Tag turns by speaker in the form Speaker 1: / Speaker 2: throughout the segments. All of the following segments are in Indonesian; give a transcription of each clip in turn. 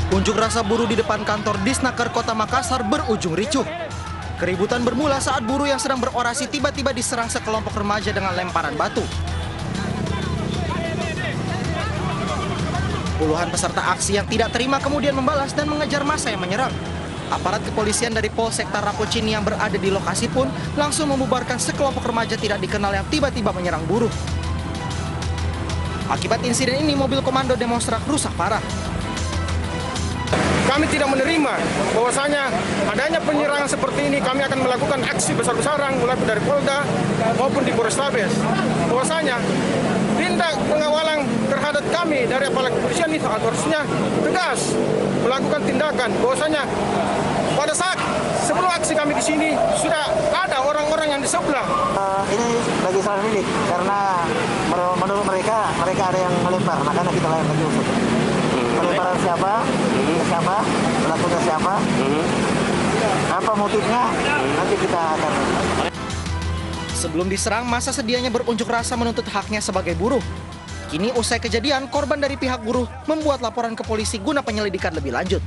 Speaker 1: Unjuk rasa buruh di depan kantor Disnaker Kota Makassar berujung ricuh. Keributan bermula saat buruh yang sedang berorasi tiba-tiba diserang sekelompok remaja dengan lemparan batu. Puluhan peserta aksi yang tidak terima kemudian membalas dan mengejar massa yang menyerang. Aparat kepolisian dari Polsek Rapocini yang berada di lokasi pun langsung membubarkan sekelompok remaja tidak dikenal yang tiba-tiba menyerang buruh. Akibat insiden ini, mobil komando demonstran rusak parah.
Speaker 2: Kami tidak menerima bahwasanya adanya penyerangan seperti ini. Kami akan melakukan aksi besar-besaran mulai dari Polda maupun di Polrestabes. Bahwasanya tindak pengawalan terhadap kami dari aparat kepolisian itu harusnya tegas melakukan tindakan. Bahwasanya pada saat sebelum aksi kami di sini sudah ada orang-orang yang di sebelah.
Speaker 3: Ini bagi salah milik karena menurut mereka ada yang melempar, makanya kita layan lagi usut. Pelemparan siapa, pelakunya siapa, apa motifnya, nanti kita akan.
Speaker 1: Sebelum diserang, massa sedianya berunjuk rasa menuntut haknya sebagai buruh. Kini usai kejadian, korban dari pihak buruh membuat laporan ke polisi guna penyelidikan lebih lanjut.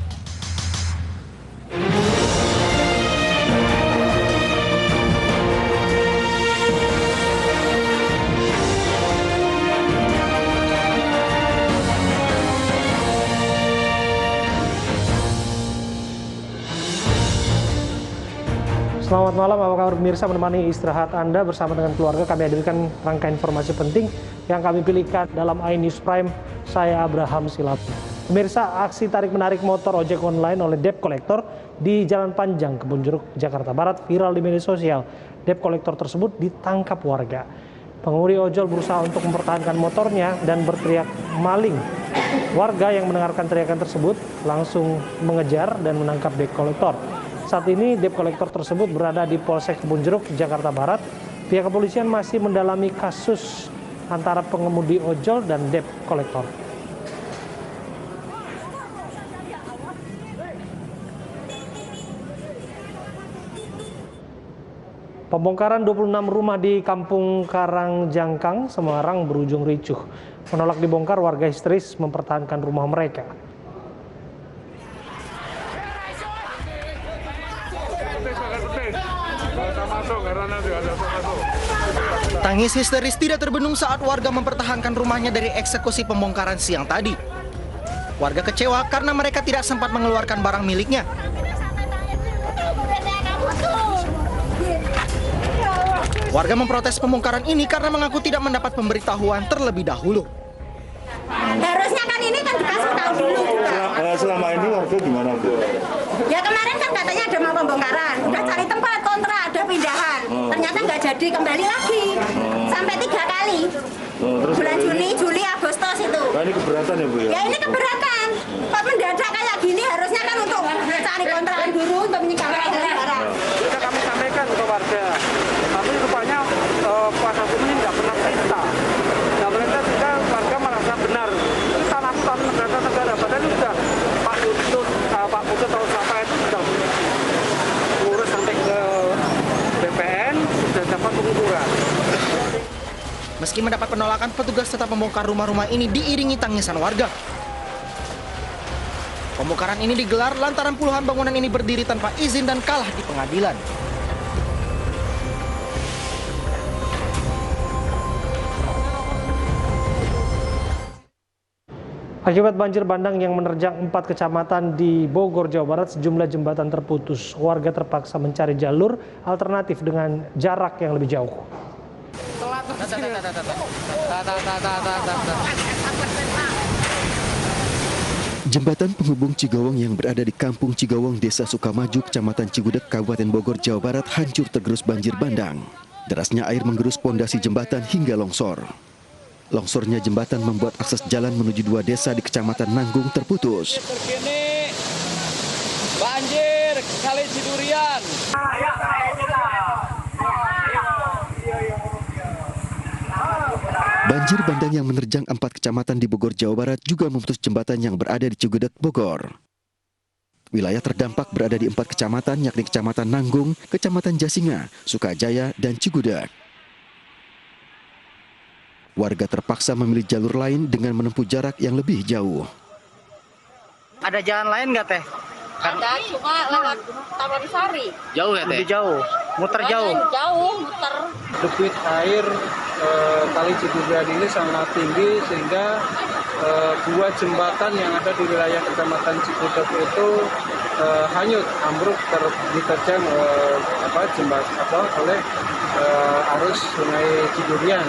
Speaker 4: Selamat malam, apa kabar pemirsa? Menemani istirahat Anda bersama dengan keluarga, kami hadirkan rangkaian informasi penting yang kami pilihkan dalam iNews Prime. Saya Abraham Silapi. Pemirsa, aksi tarik-menarik motor ojek online oleh debt collector di Jalan Panjang, Kebonjeruk, Jakarta Barat viral di media sosial. Debt collector tersebut ditangkap warga. Pengemudi ojol berusaha untuk mempertahankan motornya dan berteriak maling. Warga yang mendengarkan teriakan tersebut langsung mengejar dan menangkap debt collector. Saat ini debt collector tersebut berada di Polsek Kebonjeruk, Jakarta Barat. Pihak kepolisian masih mendalami kasus antara pengemudi ojol dan debt collector. Pembongkaran 26 rumah di Kampung Karangjangkang, Semarang berujung ricuh. Menolak dibongkar, warga histeris mempertahankan rumah mereka.
Speaker 1: Tangis histeris tidak terbendung saat warga mempertahankan rumahnya dari eksekusi pembongkaran siang tadi. Warga kecewa karena mereka tidak sempat mengeluarkan barang miliknya. Warga memprotes pembongkaran ini karena mengaku tidak mendapat pemberitahuan terlebih dahulu.
Speaker 5: Harusnya kan ini kan dikasih tahu dulu juga.
Speaker 6: Selama ini warga gimana, Bu?
Speaker 5: Ya kemarin kan katanya ada mau pembongkaran, udah cari tempat kontra, ada pindahan. Ternyata nggak jadi, kembali lagi. Sampai 3 kali.
Speaker 6: Terus
Speaker 5: bulan Juni, Juli, Agustus itu.
Speaker 6: Nah, ini keberatan ya, Bu ya?
Speaker 5: Ya ini keberatan. Kok mendadak kayak gini, harusnya kan untuk cari kontrakan dulu untuk menyikapi barang.
Speaker 2: Sudah kami sampaikan ke warga, tapi rupanya kuasa hukum ini nggak pernah cerita. Nggak pernah juga warga merasa benar. Itu tanah negara, padahal sudah Pak Putut atau siapa itu sudah ngurus sampai ke BPN, sudah dapat pengukuran.
Speaker 1: Meski mendapat penolakan, petugas tetap membongkar rumah-rumah ini diiringi tangisan warga. Pembongkaran ini digelar lantaran puluhan bangunan ini berdiri tanpa izin dan kalah di pengadilan.
Speaker 4: Akibat banjir bandang yang menerjang 4 kecamatan di Bogor, Jawa Barat, sejumlah jembatan terputus. Warga terpaksa mencari jalur alternatif dengan jarak yang lebih jauh.
Speaker 7: Jembatan penghubung Cigowong yang berada di Kampung Cigowong, Desa Sukamaju, Kecamatan Cigudeg, Kabupaten Bogor, Jawa Barat hancur tergerus banjir bandang. Derasnya air menggerus pondasi jembatan hingga longsor. Longsornya jembatan membuat akses jalan menuju 2 desa di Kecamatan Nanggung terputus.
Speaker 8: Banjir Kali Cidurian.
Speaker 7: Banjir bandang yang menerjang 4 kecamatan di Bogor, Jawa Barat juga memutus jembatan yang berada di Cigudeg, Bogor. Wilayah terdampak berada di 4 kecamatan, yakni Kecamatan Nanggung, Kecamatan Jasinga, Sukajaya, dan Cigudak. Warga terpaksa memilih jalur lain dengan menempuh jarak yang lebih jauh.
Speaker 1: Ada jalan lain nggak Teh?
Speaker 5: Ada, cuma lewat Taman Sari.
Speaker 1: Jauh ya Teh? Lebih jauh, muter jauh.
Speaker 5: Jauh, muter.
Speaker 9: Debit air Kali Cibudak ini sangat tinggi sehingga 2 jembatan yang ada di wilayah Kecamatan Cibudak itu hanyut, ambruk, diterjang oleh arus Sungai Cidurian.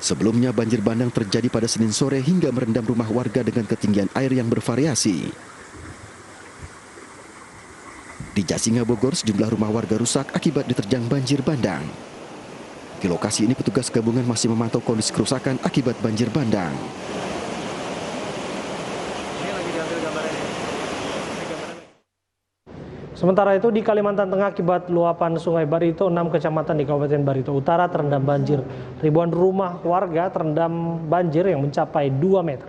Speaker 7: Sebelumnya banjir bandang terjadi pada Senin sore hingga merendam rumah warga dengan ketinggian air yang bervariasi. Di Jasinga, Bogor, sejumlah rumah warga rusak akibat diterjang banjir bandang. Di lokasi ini petugas gabungan masih memantau kondisi kerusakan akibat banjir bandang.
Speaker 4: Sementara itu di Kalimantan Tengah akibat luapan Sungai Barito, 6 kecamatan di Kabupaten Barito Utara terendam banjir. Ribuan rumah warga terendam banjir yang mencapai 2 meter.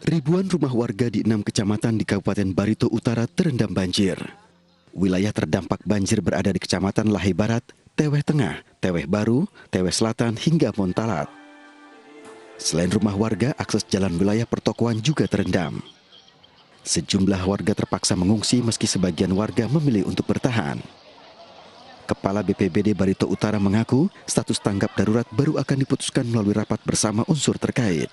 Speaker 7: Ribuan rumah warga di 6 kecamatan di Kabupaten Barito Utara terendam banjir. Wilayah terdampak banjir berada di Kecamatan Lahai Barat, Teweh Tengah, Teweh Baru, Teweh Selatan hingga Montalat. Selain rumah warga, akses jalan wilayah pertokoan juga terendam. Sejumlah warga terpaksa mengungsi meski sebagian warga memilih untuk bertahan. Kepala BPBD Barito Utara mengaku status tanggap darurat baru akan diputuskan melalui rapat bersama unsur terkait.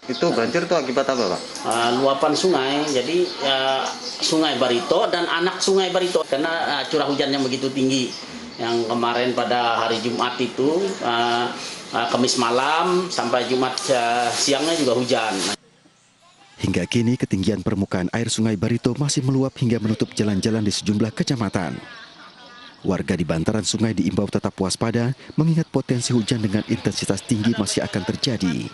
Speaker 10: Itu banjir itu akibat apa, Pak?
Speaker 11: Luapan sungai, jadi Sungai Barito dan anak Sungai Barito karena curah hujannya begitu tinggi. Yang kemarin pada hari Jumat itu, Kamis malam sampai Jumat siangnya juga hujan.
Speaker 7: Hingga kini ketinggian permukaan air Sungai Barito masih meluap hingga menutup jalan-jalan di sejumlah kecamatan. Warga di bantaran sungai diimbau tetap waspada mengingat potensi hujan dengan intensitas tinggi masih akan terjadi.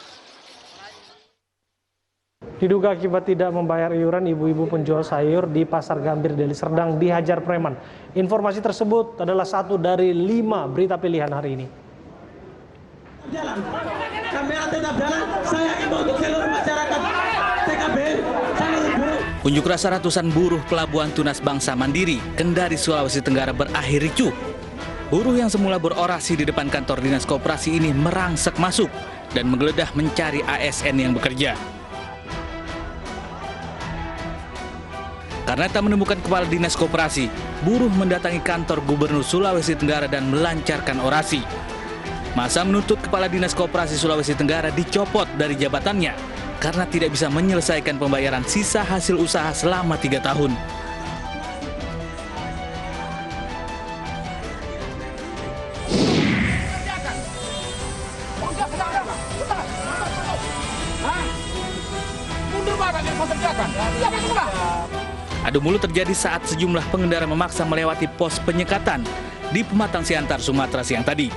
Speaker 4: Diduga akibat tidak membayar iuran, ibu-ibu penjual sayur di Pasar Gambir Deli Serdang dihajar preman. Informasi tersebut adalah satu dari 5 berita pilihan hari ini.
Speaker 12: Jalan, kamera tetap jalan. Saya imbau untuk seluruh masyarakat TKBN.
Speaker 13: Unjuk rasa ratusan buruh Pelabuhan Tunas Bangsa Mandiri, Kendari, Sulawesi Tenggara berakhir ricuh. Buruh yang semula berorasi di depan kantor dinas koperasi ini merangsek masuk dan menggeledah mencari ASN yang bekerja. Karena tak menemukan kepala dinas koperasi, buruh mendatangi kantor Gubernur Sulawesi Tenggara dan melancarkan orasi. Masa menuntut kepala dinas koperasi Sulawesi Tenggara dicopot dari jabatannya karena tidak bisa menyelesaikan pembayaran sisa hasil usaha selama 3 tahun. Adu mulut terjadi saat sejumlah pengendara memaksa melewati pos penyekatan di Pematang Siantar, Sumatera siang tadi.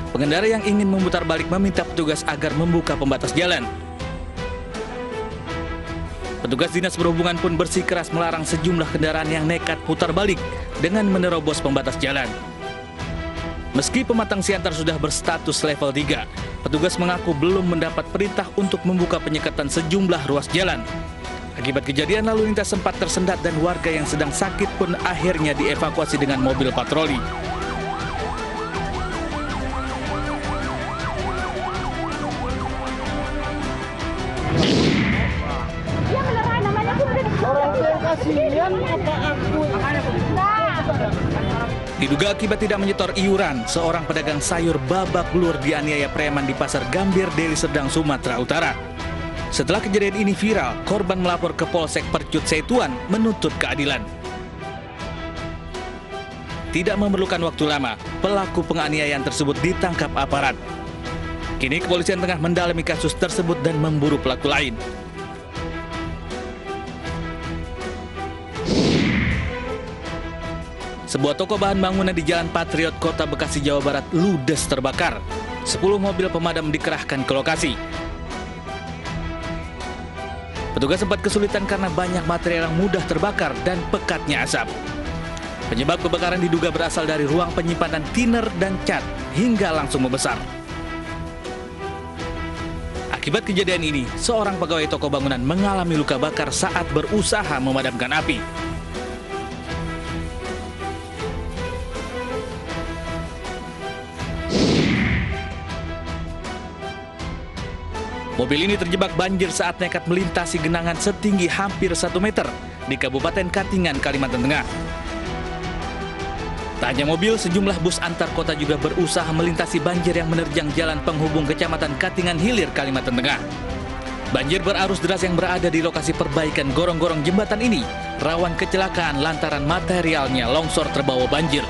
Speaker 13: Pengendara yang ingin memutar balik meminta petugas agar membuka pembatas jalan. Petugas dinas perhubungan pun bersikeras melarang sejumlah kendaraan yang nekat putar balik dengan menerobos pembatas jalan. Meski Pematang Siantar sudah berstatus level 3, petugas mengaku belum mendapat perintah untuk membuka penyekatan sejumlah ruas jalan. Akibat kejadian lalu lintas sempat tersendat dan warga yang sedang sakit pun akhirnya dievakuasi dengan mobil patroli. Diduga akibat tidak menyetor iuran, seorang pedagang sayur babak belur dianiaya preman di Pasar Gambir Deli Serdang, Sumatera Utara. Setelah kejadian ini viral, korban melapor ke Polsek Percut Setuan menuntut keadilan. Tidak memerlukan waktu lama, pelaku penganiayaan tersebut ditangkap aparat. Kini kepolisian tengah mendalami kasus tersebut dan memburu pelaku lain. Sebuah toko bahan bangunan di Jalan Patriot, Kota Bekasi, Jawa Barat ludes terbakar. 10 mobil pemadam dikerahkan ke lokasi. Petugas sempat kesulitan karena banyak material yang mudah terbakar dan pekatnya asap. Penyebab kebakaran diduga berasal dari ruang penyimpanan thinner dan cat hingga langsung membesar. Akibat kejadian ini, seorang pegawai toko bangunan mengalami luka bakar saat berusaha memadamkan api. Mobil ini terjebak banjir saat nekat melintasi genangan setinggi hampir 1 meter di Kabupaten Katingan, Kalimantan Tengah. Tak hanya mobil, sejumlah bus antar kota juga berusaha melintasi banjir yang menerjang jalan penghubung Kecamatan Katingan Hilir, Kalimantan Tengah. Banjir berarus deras yang berada di lokasi perbaikan gorong-gorong jembatan ini rawan kecelakaan lantaran materialnya longsor terbawa banjir.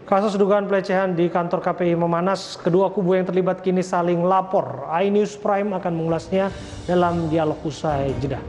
Speaker 4: Kasus dugaan pelecehan di kantor KPI memanas, kedua kubu yang terlibat kini saling lapor. iNews Prime akan mengulasnya dalam dialog usai jeda.